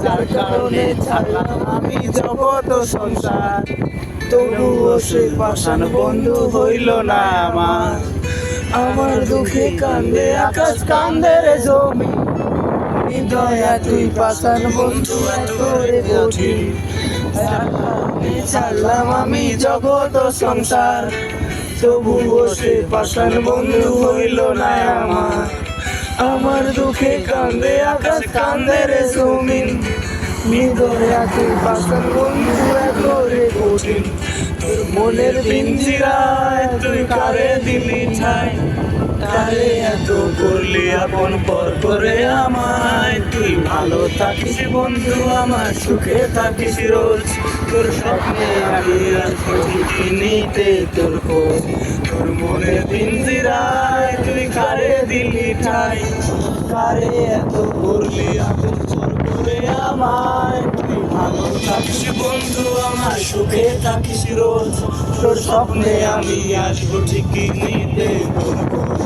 যার কারণে ছাড়লাম আমি জগৎ ও সংসার, তবুও সে পাষাণ বন্ধু হইল না আমার। আমার দুঃখে কান্দে আকাশ, কান্দে রে জমি, হৃদয়া তুই পাষাণ বন্ধু এত রে কঠিন। ছাড়লাম আমি জগৎ ও সংসার, তবুও সে পাষাণ বন্ধু হইল না আমার। আমার দুঃখে কান্দে আকাশ, কান্দে রে জমিন, হৃদয়া তুই পাষাণ বন্ধু এত রে কঠিন। তোর মনের পিঞ্জিরায় তুই কারে দিলি ঠাই, কারে এত করলি আপন পর করে আমায়। তুই ভালো থাকিস বন্ধু আমার, সুখে থাকিস রোজ, তোর স্বপ্নে আমি নিতে তোর খোঁজ। তোর মনের পিঞ্জিরায় তুই কারে দিলি ঠাই, কারে এত করলি আপন পর করে আমায়। তুই ভালো থাকিস বন্ধু আমার, সুখে থাকিস রোজ, তোর স্বপ্নে আমি আসবো ঠিকই নিতে তোর খোঁজ।